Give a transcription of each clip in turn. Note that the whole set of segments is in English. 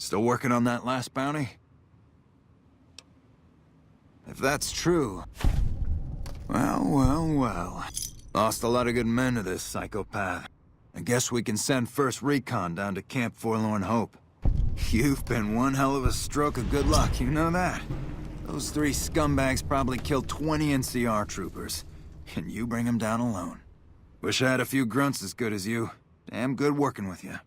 Still working on that last bounty? If that's true... Well. Lost a lot of good men to this psychopath. I guess we can send first recon down to Camp Forlorn Hope. You've been one hell of a stroke of good luck, you know that? Those 3 scumbags probably killed 20 NCR troopers. And you bring them down alone. Wish I had a few grunts as good as you. Damn good working with you.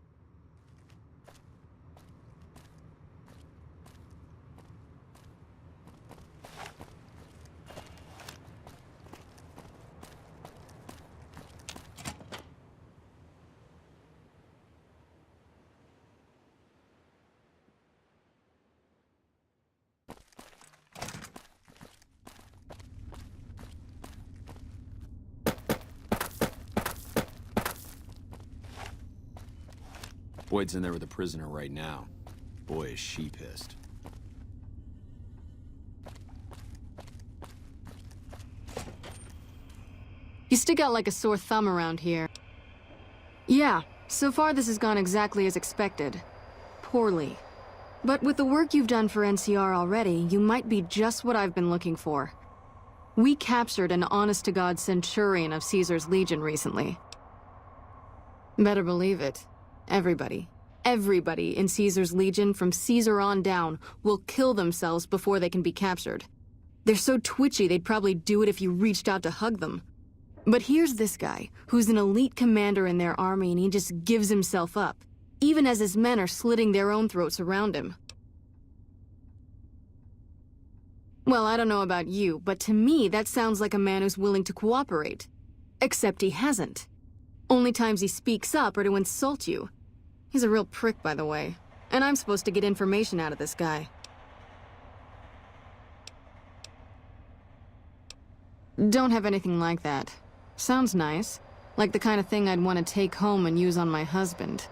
Boyd's in there with a prisoner right now. Boy, is she pissed. You stick out like a sore thumb around here. Yeah, so far this has gone exactly as expected. Poorly. But with the work you've done for NCR already, you might be just what I've been looking for. We captured an honest-to-God Centurion of Caesar's Legion recently. Better believe it. Everybody in Caesar's Legion from Caesar on down will kill themselves before they can be captured. They're so twitchy they'd probably do it if you reached out to hug them. But here's this guy, who's an elite commander in their army and he just gives himself up, even as his men are slitting their own throats around him. Well, I don't know about you, but to me that sounds like a man who's willing to cooperate. Except he hasn't. Only times he speaks up are to insult you. He's a real prick, by the way. And I'm supposed to get information out of this guy. Don't have anything like that. Sounds nice. Like the kind of thing I'd want to take home and use on my husband.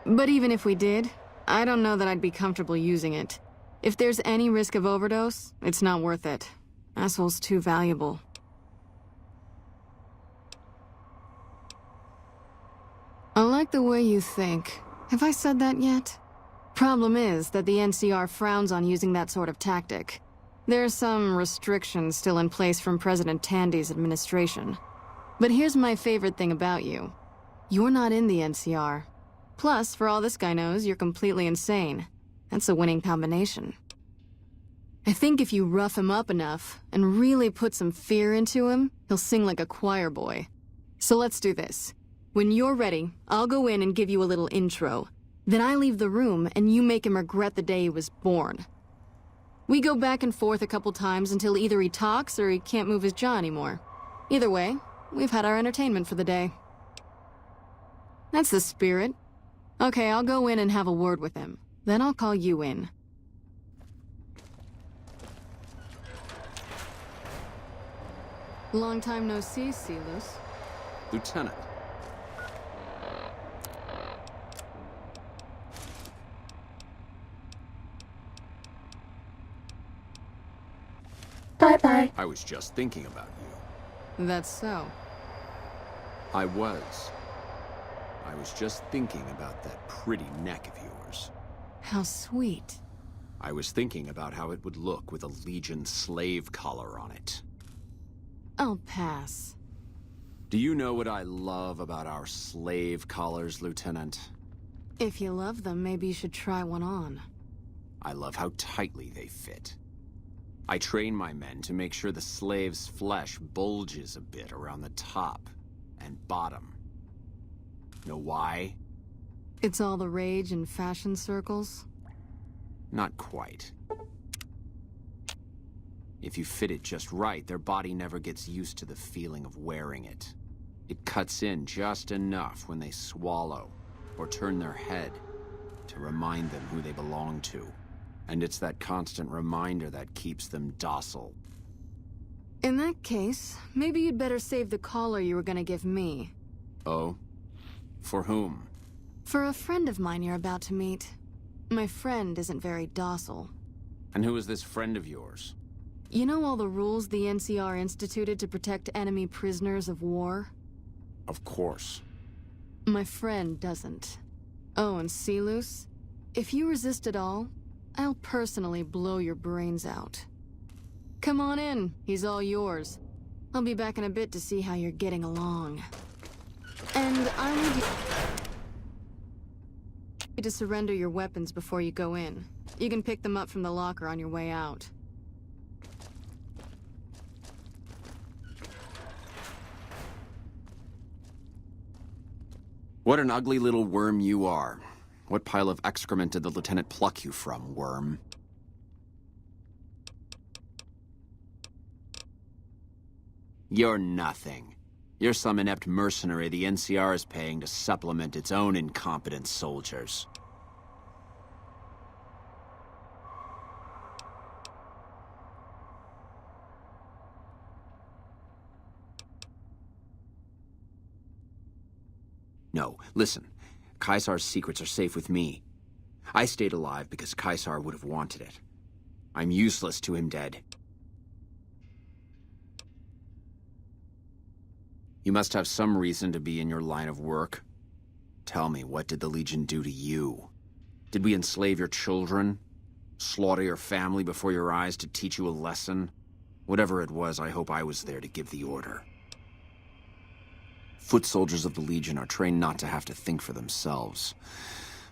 But even if we did, I don't know that I'd be comfortable using it. If there's any risk of overdose, it's not worth it. Asshole's too valuable. I like the way you think. Have I said that yet? Problem is that the NCR frowns on using that sort of tactic. There's some restrictions still in place from President Tandy's administration. But here's my favorite thing about you. You're not in the NCR. Plus, for all this guy knows, you're completely insane. That's a winning combination. I think if you rough him up enough and really put some fear into him, he'll sing like a choir boy. So let's do this. When you're ready, I'll go in and give you a little intro. Then I leave the room and you make him regret the day he was born. We go back and forth a couple times until either he talks or he can't move his jaw anymore. Either way, we've had our entertainment for the day. That's the spirit. Okay, I'll go in and have a word with him. Then I'll call you in. Long time no see, Silus. Lieutenant. Bye-bye. I was just thinking about you. That's so. I was just thinking about that pretty neck of yours. How sweet. I was thinking about how it would look with a Legion slave collar on it. I'll pass. Do you know what I love about our slave collars, Lieutenant? If you love them, maybe you should try one on. I love how tightly they fit. I train my men to make sure the slave's flesh bulges a bit around the top and bottom. Know why? It's all the rage in fashion circles? Not quite. If you fit it just right, their body never gets used to the feeling of wearing it. It cuts in just enough when they swallow or turn their head to remind them who they belong to. And it's that constant reminder that keeps them docile. In that case, maybe you'd better save the collar you were gonna give me. Oh? For whom? For a friend of mine you're about to meet. My friend isn't very docile. And who is this friend of yours? You know all the rules the NCR instituted to protect enemy prisoners of war? Of course. My friend doesn't. Oh, and Silus? If you resist at all, I'll personally blow your brains out. Come on in, he's all yours. I'll be back in a bit to see how you're getting along. And I need you to surrender your weapons before you go in. You can pick them up from the locker on your way out. What an ugly little worm you are. What pile of excrement did the lieutenant pluck you from, worm? You're nothing. You're some inept mercenary the NCR is paying to supplement its own incompetent soldiers. No, listen. Caesar's secrets are safe with me. I stayed alive because Caesar would have wanted it. I'm useless to him dead. You must have some reason to be in your line of work. Tell me, what did the Legion do to you? Did we enslave your children? Slaughter your family before your eyes to teach you a lesson? Whatever it was, I hope I was there to give the order. Foot soldiers of the Legion are trained not to have to think for themselves,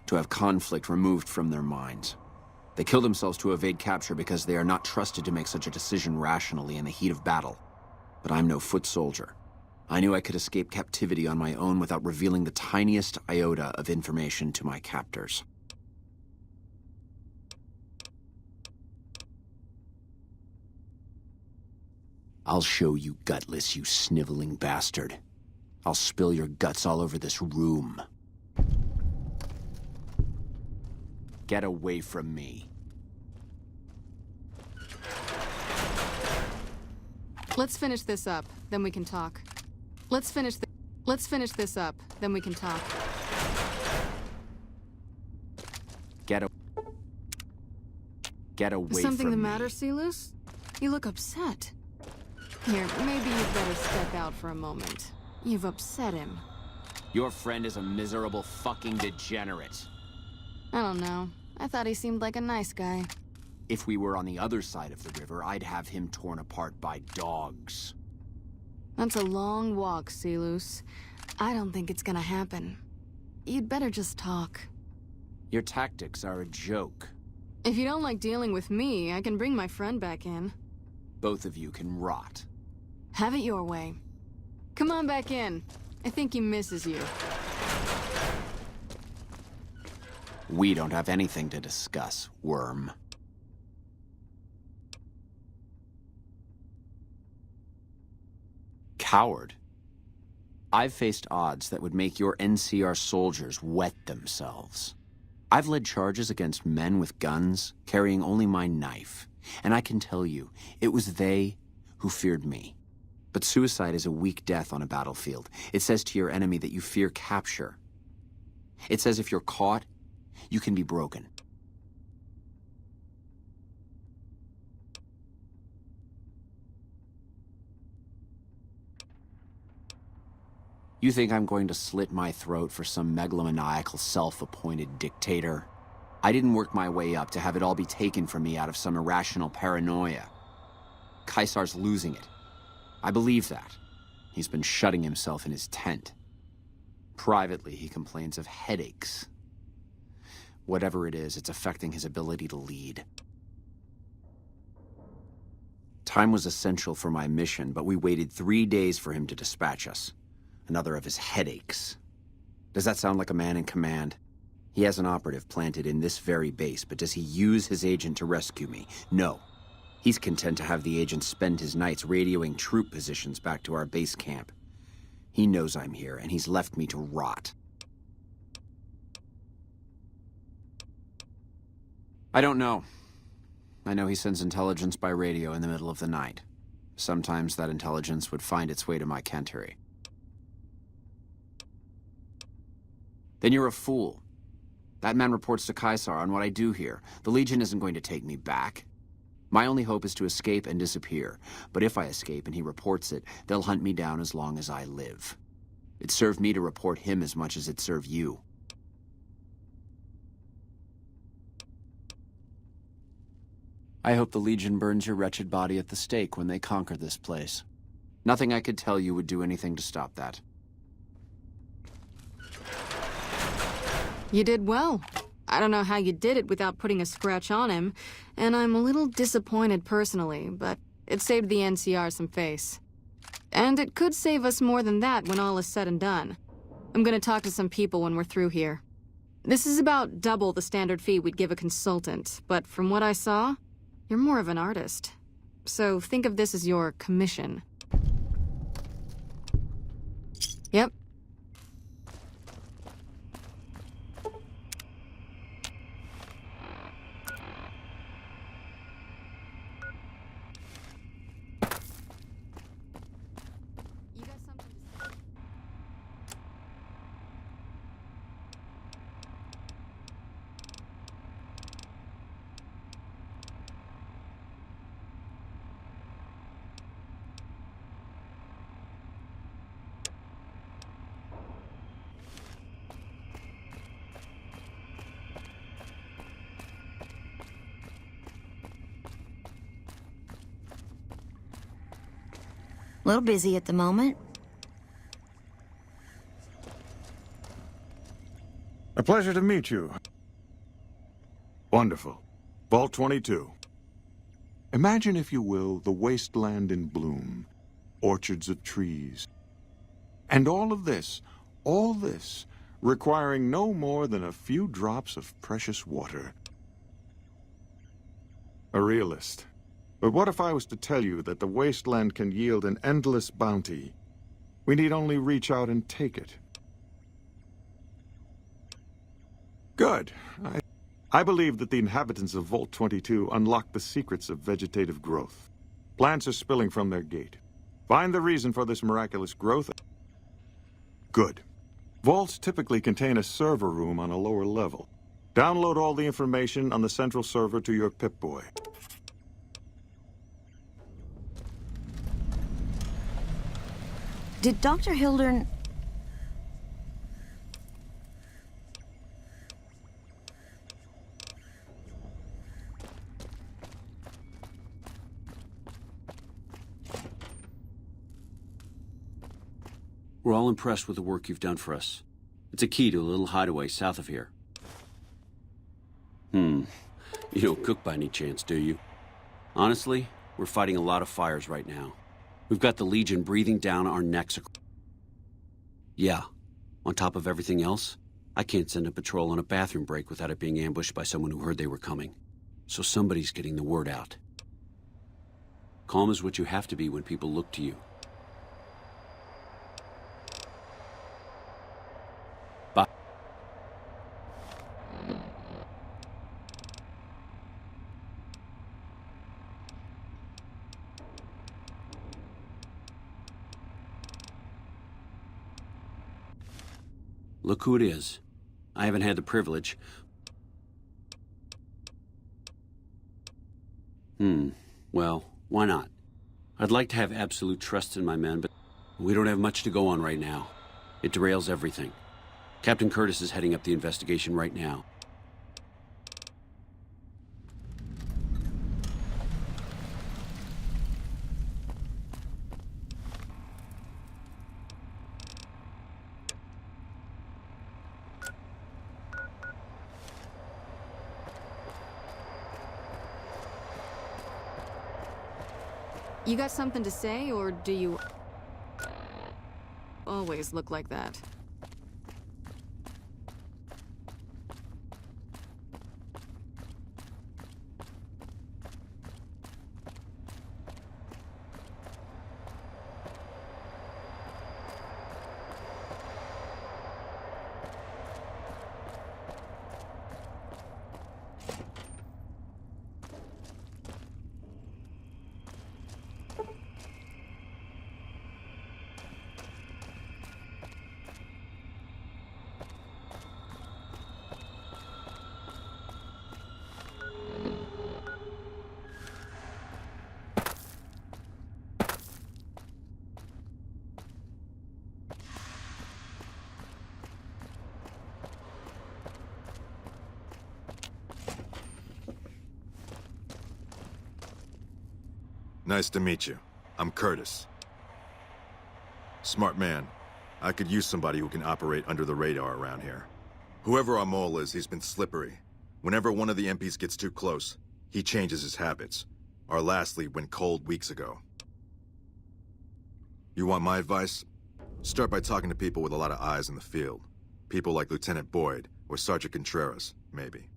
to have conflict removed from their minds. They kill themselves to evade capture because they are not trusted to make such a decision rationally in the heat of battle. But I'm no foot soldier. I knew I could escape captivity on my own without revealing the tiniest iota of information to my captors. I'll show you gutless, you sniveling bastard. I'll spill your guts all over this room. Get away from me. Let's finish this up, then we can talk. Let's finish this up, then we can talk. Get away Is from me. something the matter, Silus? You look upset. Here, maybe you'd better step out for a moment. You've upset him. Your friend is a miserable fucking degenerate. I don't know. I thought he seemed like a nice guy. If we were on the other side of the river, I'd have him torn apart by dogs. That's a long walk, Silus. I don't think it's gonna happen. You'd better just talk. Your tactics are a joke. If you don't like dealing with me, I can bring my friend back in. Both of you can rot. Have it your way. Come on back in. I think he misses you. We don't have anything to discuss, worm. Coward. I've faced odds that would make your NCR soldiers wet themselves. I've led charges against men with guns, carrying only my knife. And I can tell you, it was they who feared me. But suicide is a weak death on a battlefield. It says to your enemy that you fear capture. It says if you're caught, you can be broken. You think I'm going to slit my throat for some megalomaniacal self-appointed dictator? I didn't work my way up to have it all be taken from me out of some irrational paranoia. Caesar's losing it. I believe that. He's been shutting himself in his tent. Privately, he complains of headaches. Whatever it is, it's affecting his ability to lead. Time was essential for my mission, but we waited 3 days for him to dispatch us. Another of his headaches. Does that sound like a man in command? He has an operative planted in this very base, but does he use his agent to rescue me? No. He's content to have the agent spend his nights radioing troop positions back to our base camp. He knows I'm here, and he's left me to rot. I don't know. I know he sends intelligence by radio in the middle of the night. Sometimes that intelligence would find its way to my cantery. Then you're a fool. That man reports to Caesar on what I do here. The Legion isn't going to take me back. My only hope is to escape and disappear. But if I escape and he reports it, they'll hunt me down as long as I live. It served me to report him as much as it served you. I hope the Legion burns your wretched body at the stake when they conquer this place. Nothing I could tell you would do anything to stop that. You did well. I don't know how you did it without putting a scratch on him, and I'm a little disappointed personally, but it saved the NCR some face. And it could save us more than that when all is said and done. I'm gonna talk to some people when we're through here. This is about double the standard fee we'd give a consultant, but from what I saw, you're more of an artist. So think of this as your commission. Yep. You got something to say? A little busy at the moment. A pleasure to meet you. Wonderful. Vault 22. Imagine, if you will, the wasteland in bloom, orchards of trees. And all this, requiring no more than a few drops of precious water. A realist. But what if I was to tell you that the wasteland can yield an endless bounty? We need only reach out and take it. Good. I believe that the inhabitants of Vault 22 unlock the secrets of vegetative growth. Plants are spilling from their gate. Find the reason for this miraculous growth. Good. Vaults typically contain a server room on a lower level. Download all the information on the central server to your Pip-Boy. Did Dr. Hildern... We're all impressed with the work you've done for us. It's a key to a little hideaway south of here. You don't cook by any chance, do you? Honestly, we're fighting a lot of fires right now. We've got the Legion breathing down our necks. Yeah, on top of everything else, I can't send a patrol on a bathroom break without it being ambushed by someone who heard they were coming. So somebody's getting the word out. Calm is what you have to be when people look to you. Bye. Look who it is. I haven't had the privilege. Well, why not? I'd like to have absolute trust in my men, but we don't have much to go on right now. It derails everything. Captain Curtis is heading up the investigation right now. You got something to say, or do you always look like that? Nice to meet you. I'm Curtis. Smart man. I could use somebody who can operate under the radar around here. Whoever our mole is, he's been slippery. Whenever one of the MPs gets too close, he changes his habits. Our last lead went cold weeks ago. You want my advice? Start by talking to people with a lot of eyes in the field. People like Lieutenant Boyd, or Sergeant Contreras, maybe.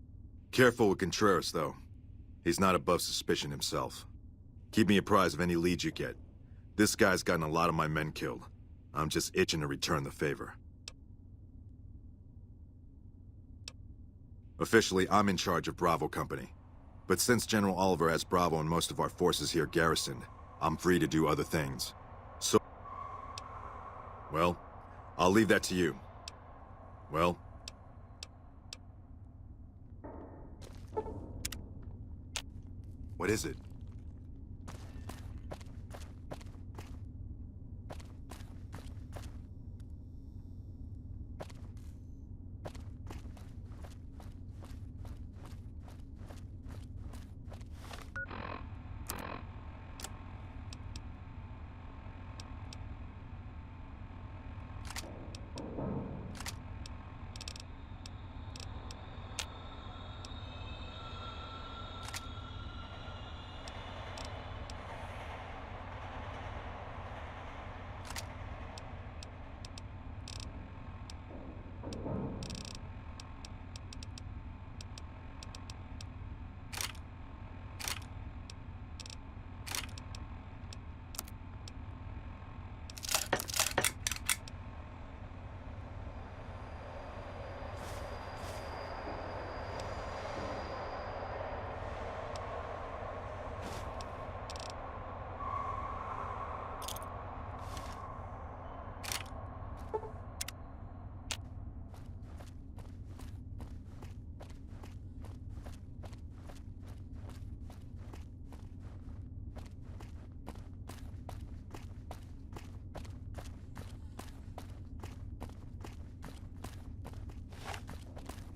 Careful with Contreras, though. He's not above suspicion himself. Keep me apprised of any leads you get. This guy's gotten a lot of my men killed. I'm just itching to return the favor. Officially, I'm in charge of Bravo Company. But since General Oliver has Bravo and most of our forces here garrisoned, I'm free to do other things. So... well, I'll leave that to you. Well... what is it?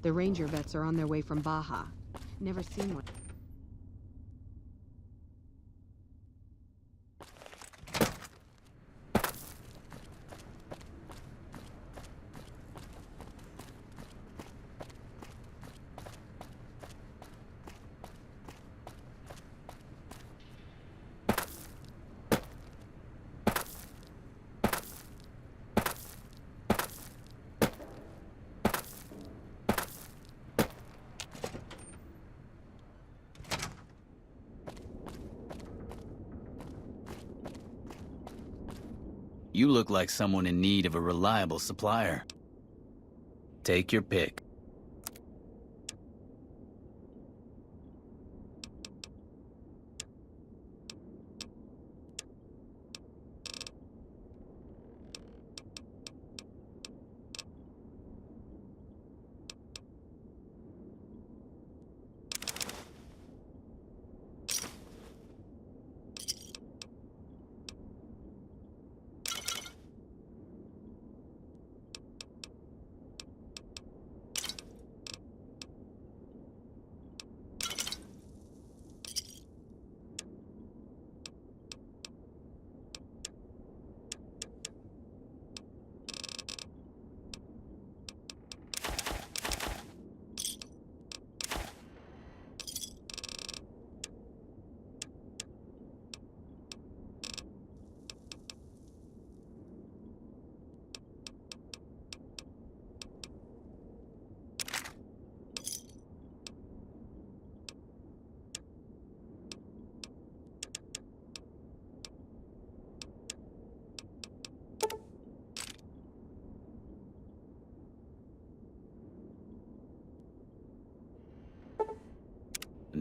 The Ranger vets are on their way from Baja. Never seen one. You look like someone in need of a reliable supplier. Take your pick.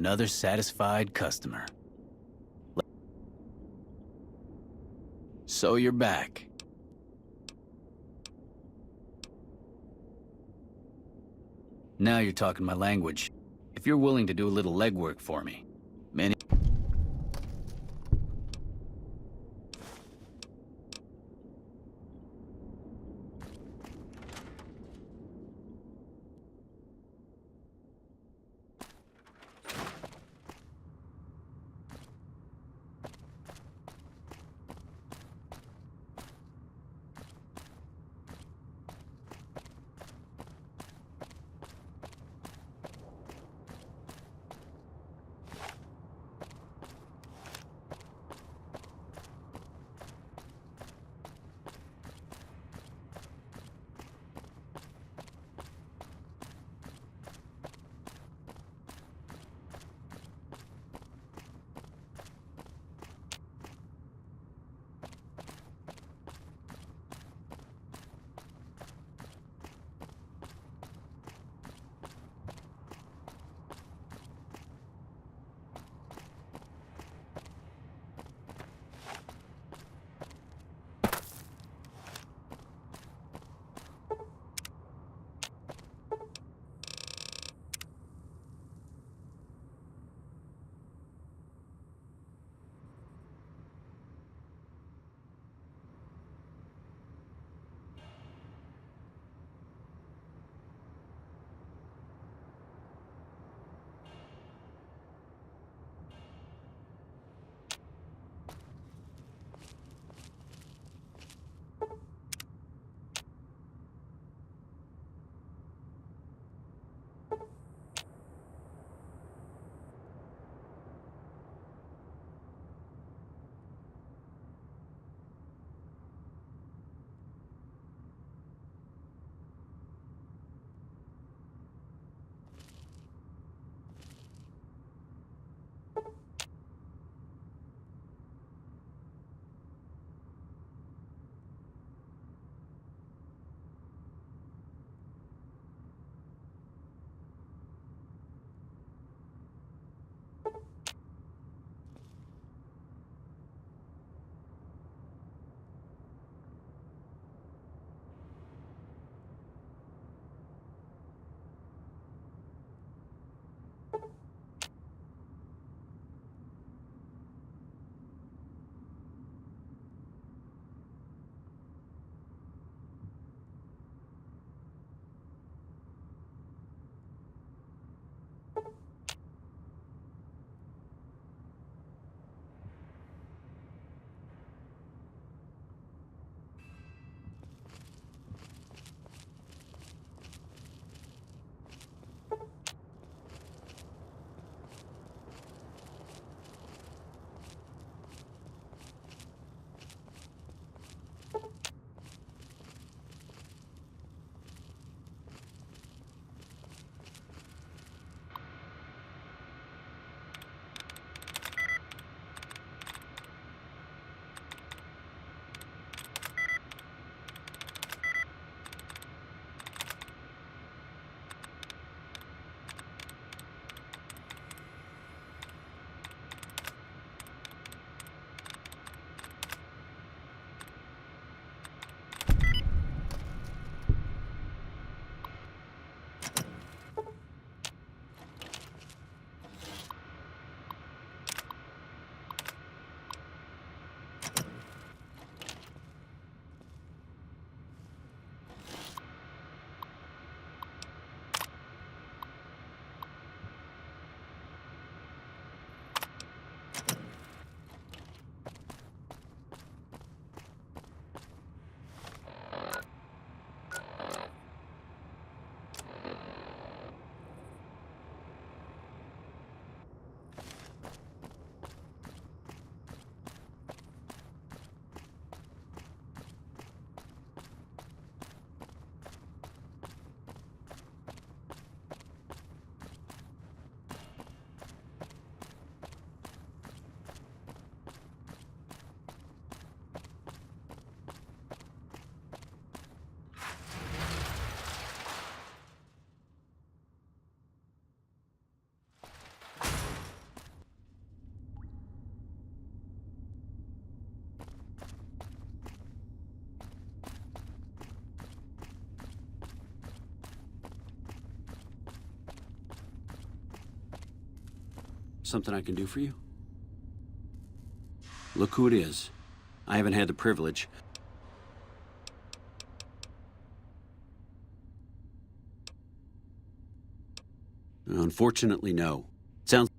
Another satisfied customer. So you're back. Now you're talking my language. If you're willing to do a little legwork for me, many... Something I can do for you? Look who it is. I haven't had the privilege. Unfortunately, no. Sounds...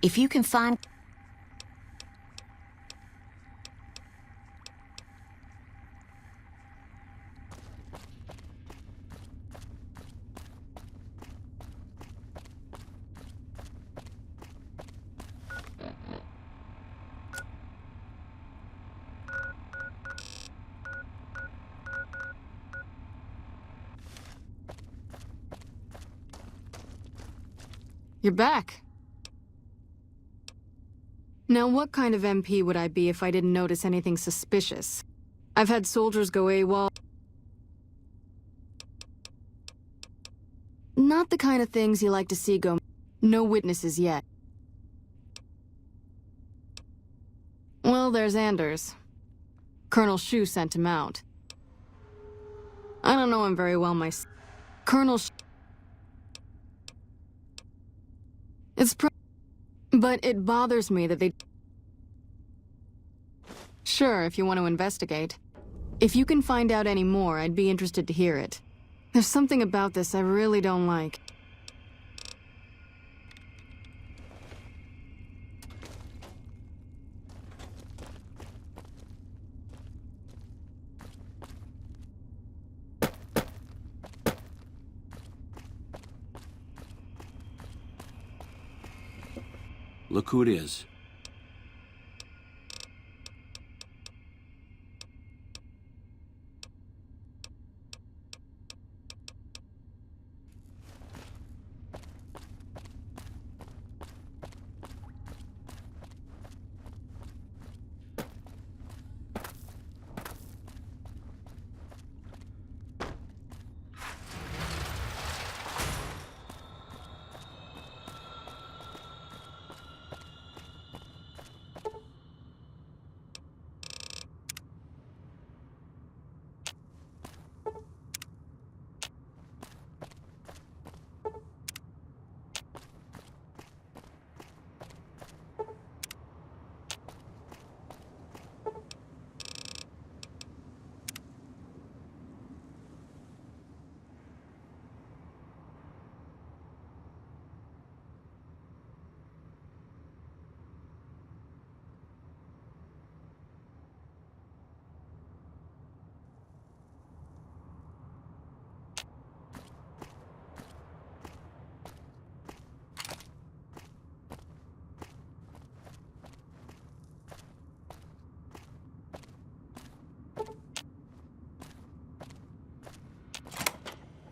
If you can find... You're back. Now, what kind of MP would I be if I didn't notice anything suspicious? I've had soldiers go AWOL. Not the kind of things you like to see go... No witnesses yet. Well, there's Anders. Colonel Shu sent him out. I don't know him very well myself. Colonel Shu... But it bothers me that they... Sure, if you want to investigate. If you can find out any more, I'd be interested to hear it. There's something about this I really don't like. Look who it is.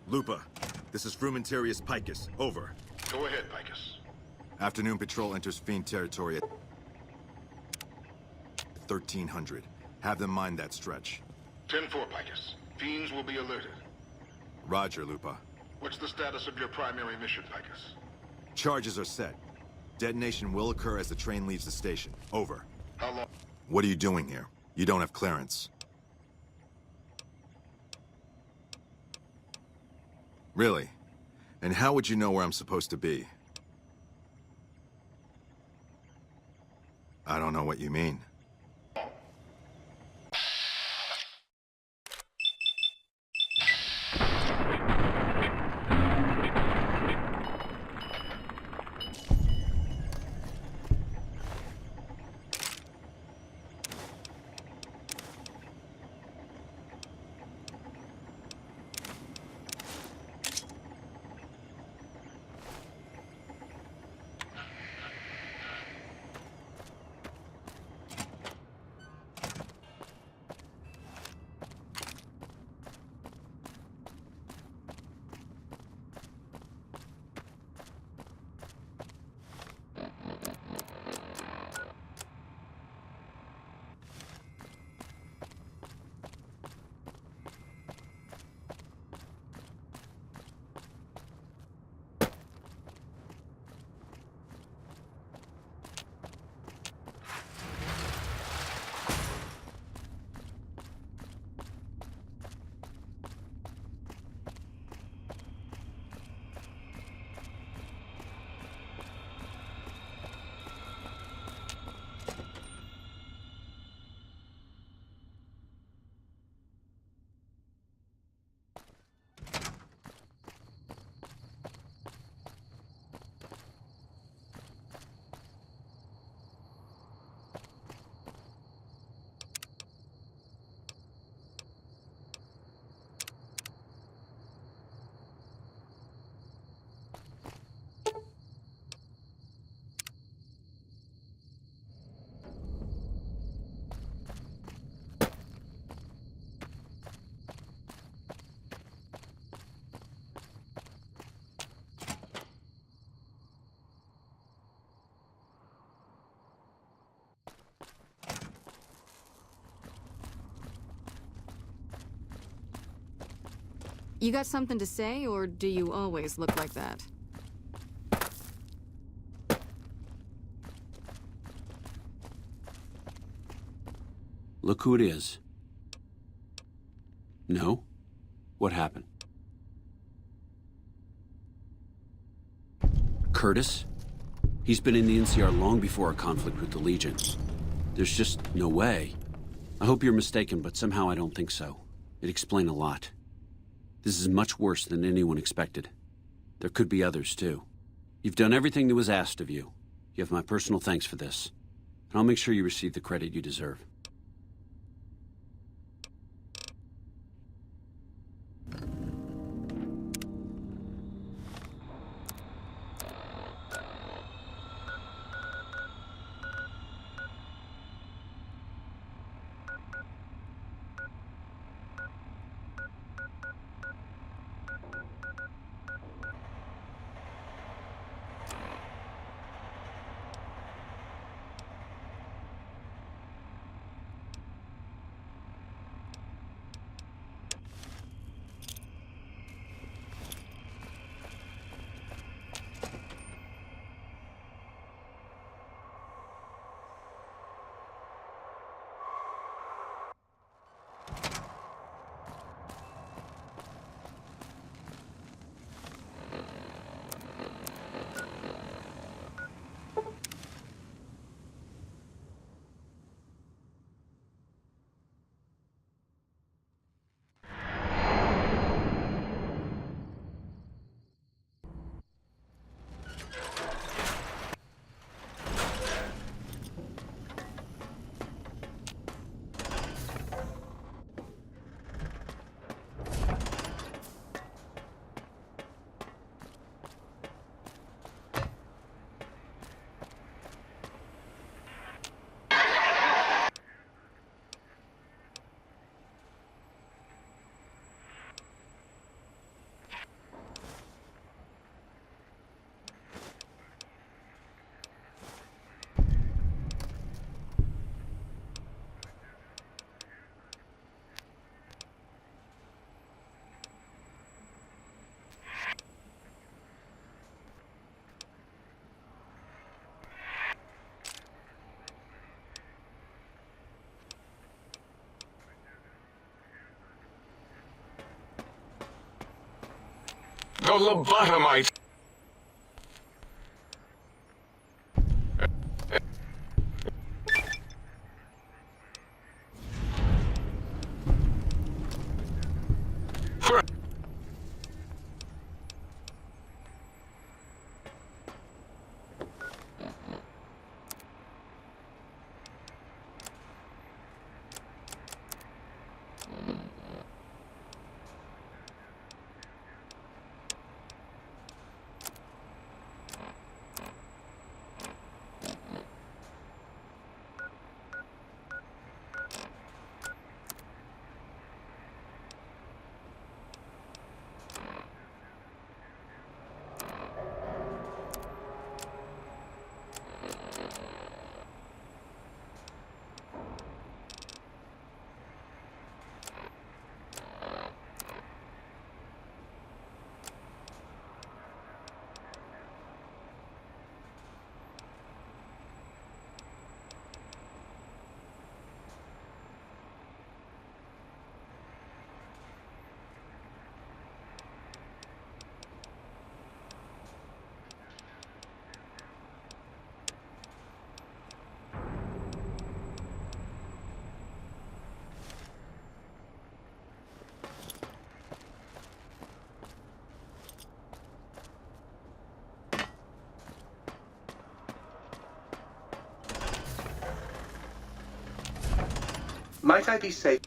Lupa, this is Frumentarius Picus. Over. Go ahead, Picus. Afternoon patrol enters Fiend territory at 1300. Have them mind that stretch. 10-4, Picus. Fiends will be alerted. Roger, Lupa. What's the status of your primary mission, Picus? Charges are set. Detonation will occur as the train leaves the station. Over. How long? What are you doing here? You don't have clearance. Really? And how would you know where I'm supposed to be? I don't know what you mean. You got something to say, or do you always look like that? Look who it is. No? What happened? Curtis? He's been in the NCR long before our conflict with the Legion. There's just no way. I hope you're mistaken, but somehow I don't think so. It'd explain a lot. This is much worse than anyone expected. There could be others, too. You've done everything that was asked of you. You have my personal thanks for this. And I'll make sure you receive the credit you deserve. The lobotomite! Might I be safe?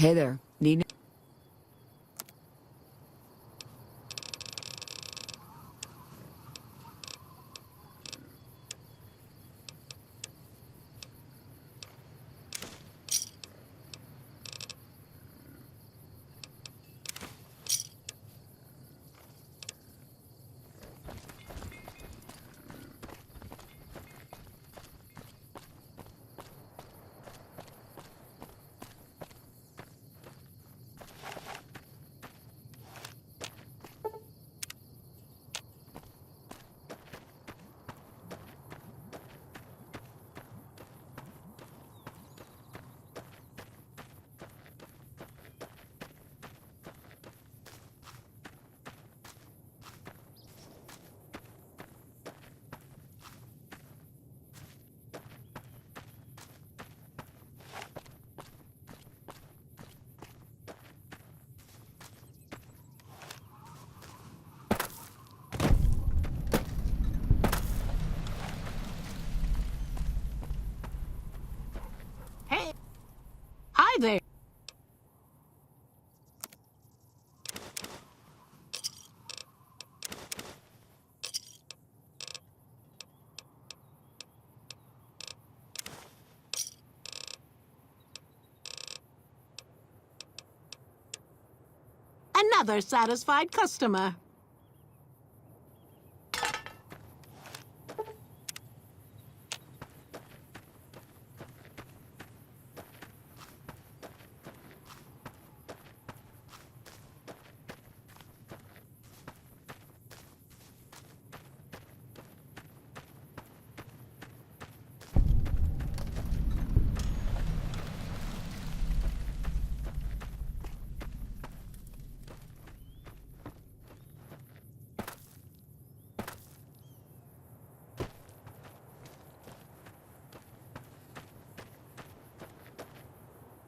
Hey there. Need... Hey. Hi there. Another satisfied customer.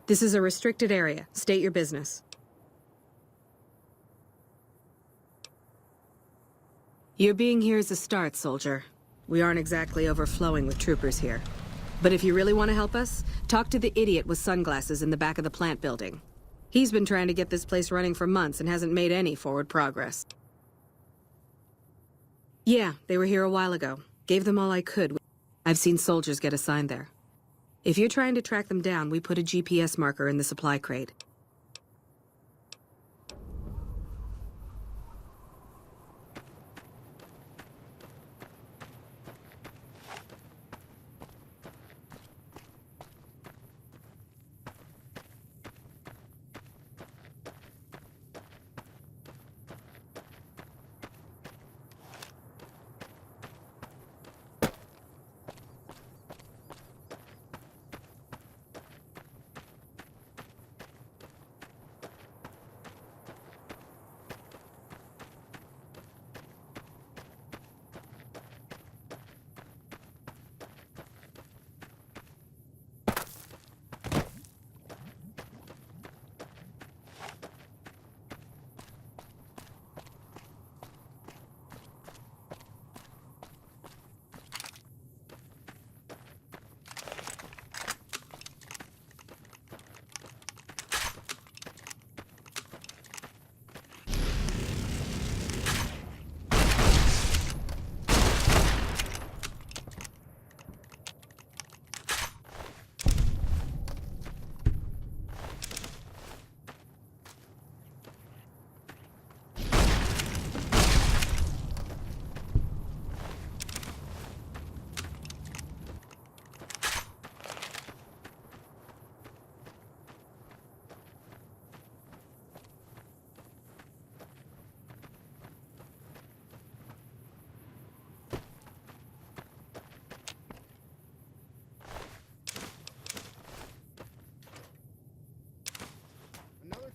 This is a restricted area. State your business. Your being here is a start, soldier. We aren't exactly overflowing with troopers here. But if you really want to help us, talk to the idiot with sunglasses in the back of the plant building. He's been trying to get this place running for months and hasn't made any forward progress. Yeah, they were here a while ago. Gave them all I could. I've seen soldiers get assigned there. If you're trying to track them down, we put a GPS marker in the supply crate.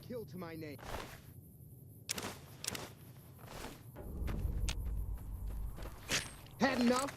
Kill to my name. Had enough?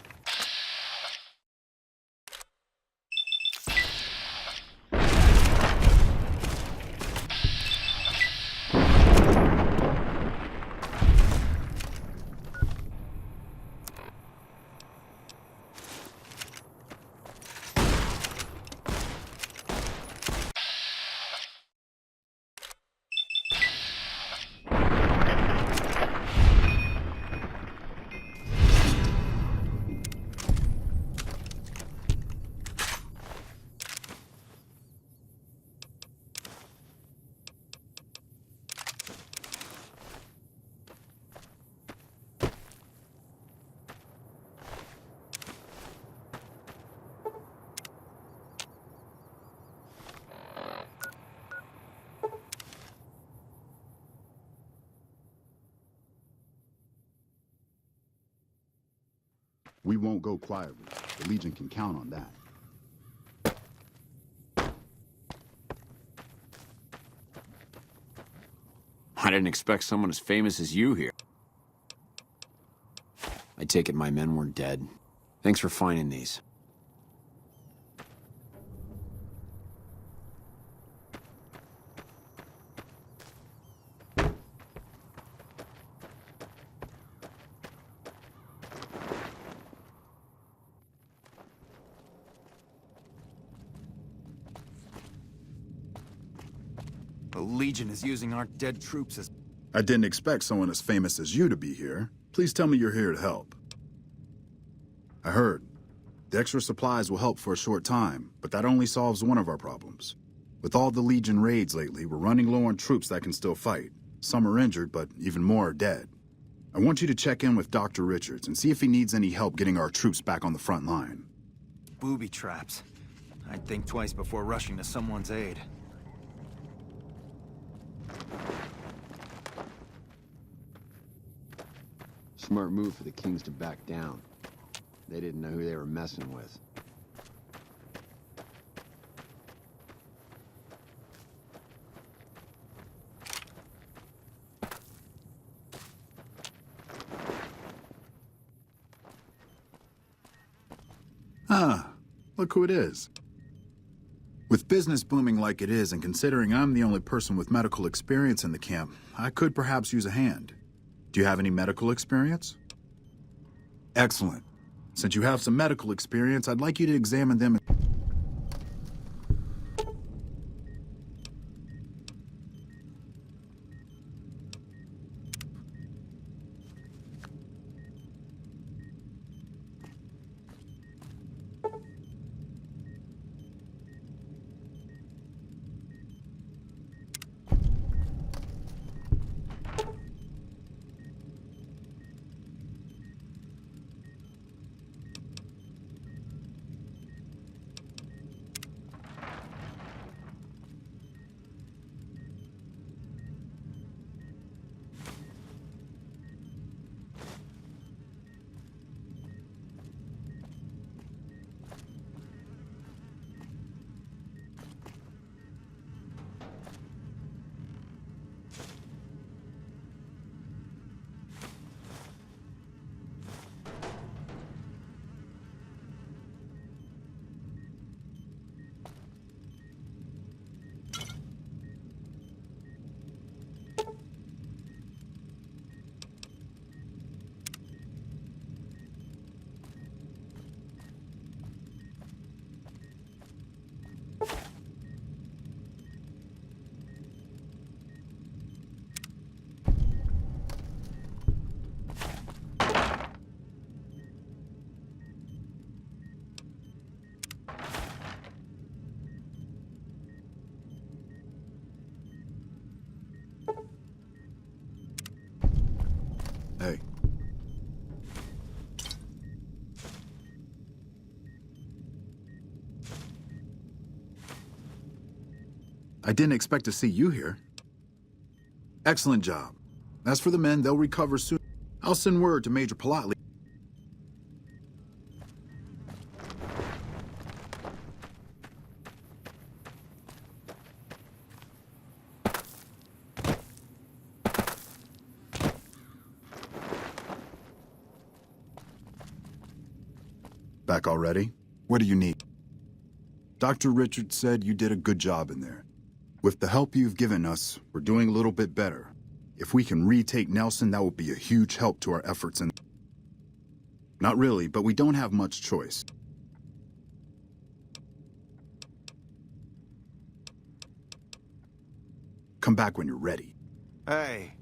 We won't go quietly. The Legion can count on that. I didn't expect someone as famous as you here. I take it my men were dead. Thanks for finding these. The Legion is using our dead troops as... I didn't expect someone as famous as you to be here. Please tell me you're here to help. I heard. The extra supplies will help for a short time, but that only solves one of our problems. With all the Legion raids lately, we're running low on troops that can still fight. Some are injured, but even more are dead. I want you to check in with Dr. Richards and see if he needs any help getting our troops back on the front line. booby traps. I'd think twice before rushing to someone's aid. Smart move for the Kings to back down. They didn't know who they were messing with. Ah, look who it is. With business booming like it is, and considering I'm the only person with medical experience in the camp, I could perhaps use a hand. Do you have any medical experience? Excellent. Since you have some medical experience, I'd like you to examine them. Hey. I didn't expect to see you here. Excellent job. As for the men, they'll recover soon. I'll send word to Major Palatli. Back already? What do you need? Dr. Richards said you did a good job in there. With the help you've given us, we're doing a little bit better. If we can retake Nelson, that will be a huge help to our efforts and... Not really, but we don't have much choice. Come back when you're ready. Hey.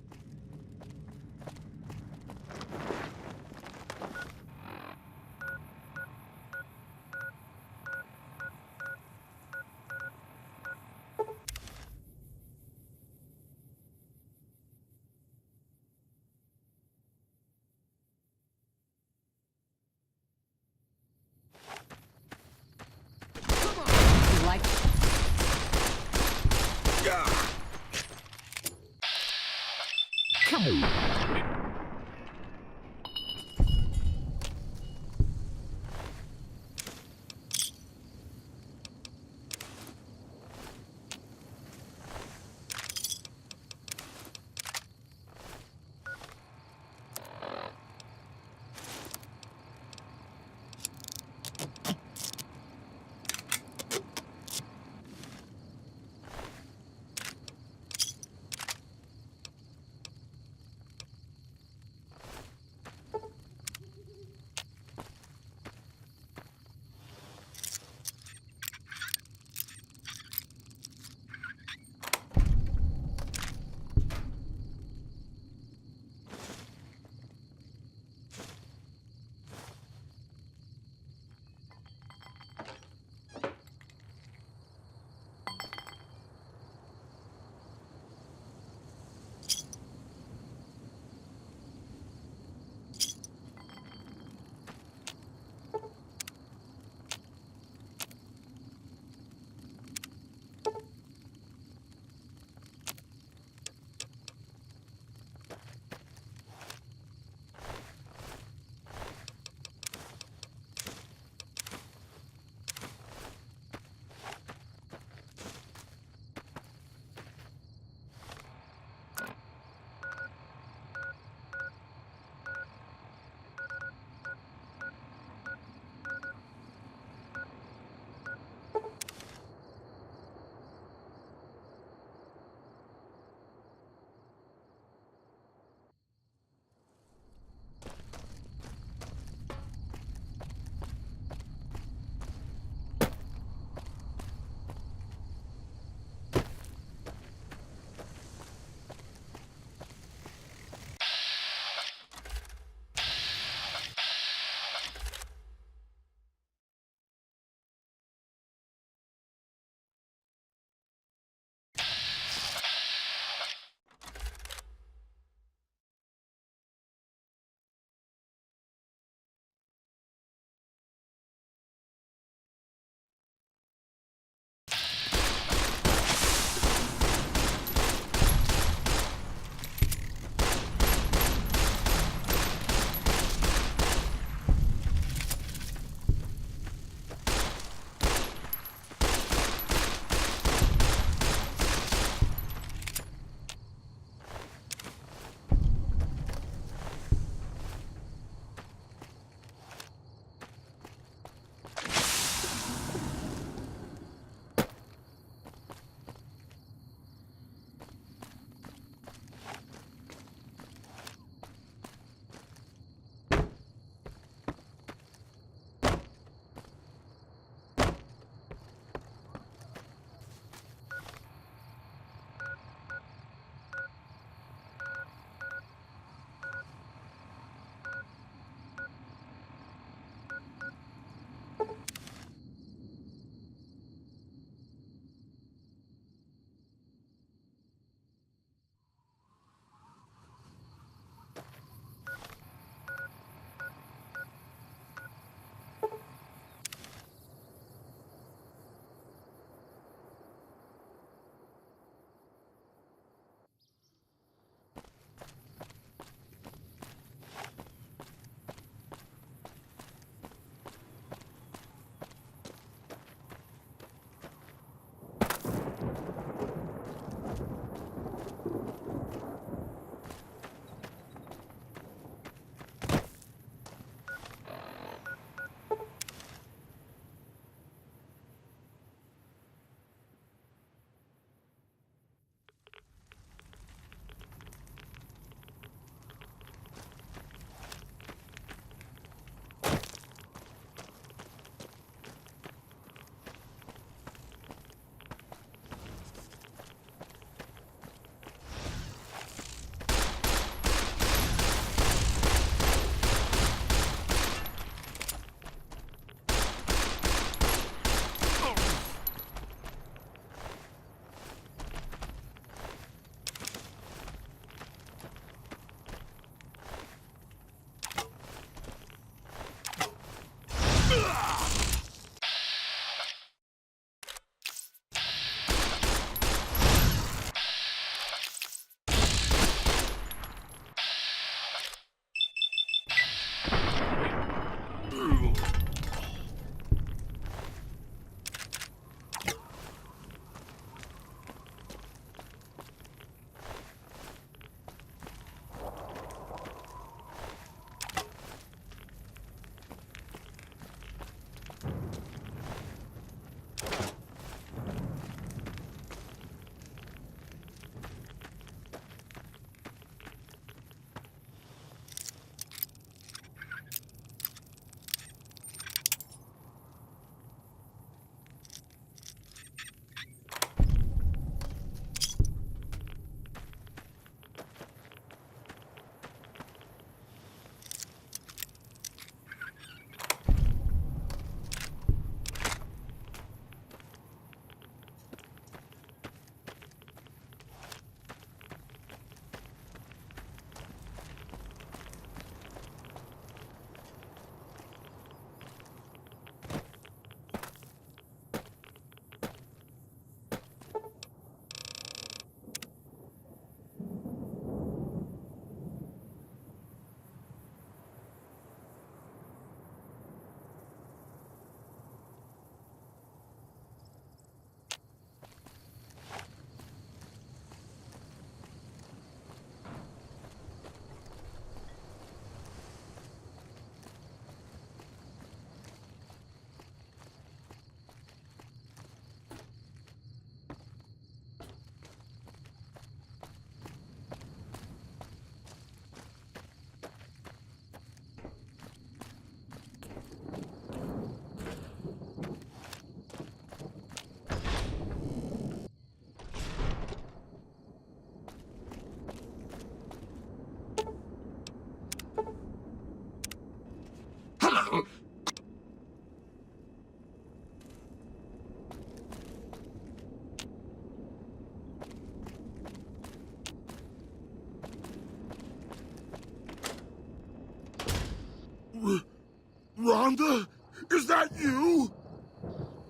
Rhonda? Is that you?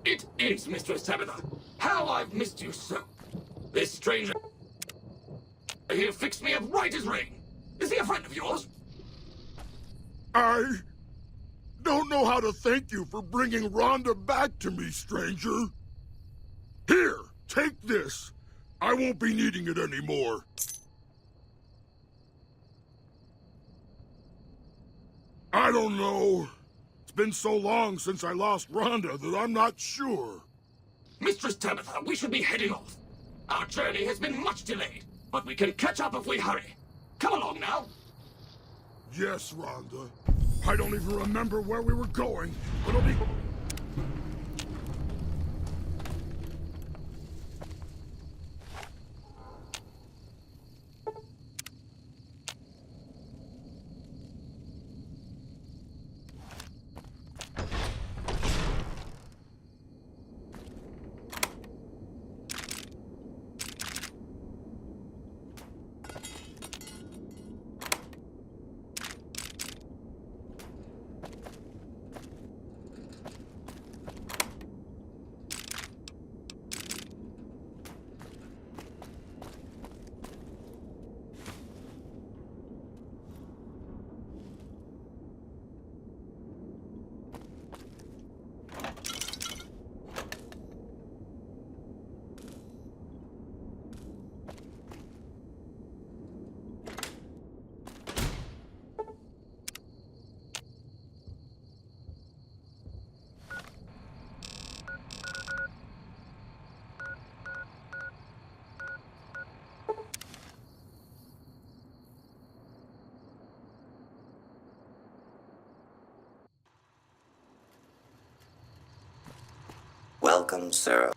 It is, Mistress Tabitha. How I've missed you so. This stranger here fixed me up right as rain. Is he a friend of yours? I don't know how to thank you for bringing Rhonda back to me, stranger. Here, take this. I won't be needing it anymore. I don't know. It's been so long since I lost Rhonda that I'm not sure. Mistress Tabitha, we should be heading off. Our journey has been much delayed, but we can catch up if we hurry. Come along now. Yes, Rhonda. I don't even remember where we were going, but it'll be... Welcome, sir.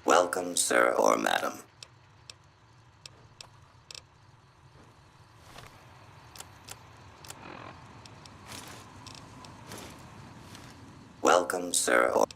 Welcome, sir or madam. Welcome, sir or...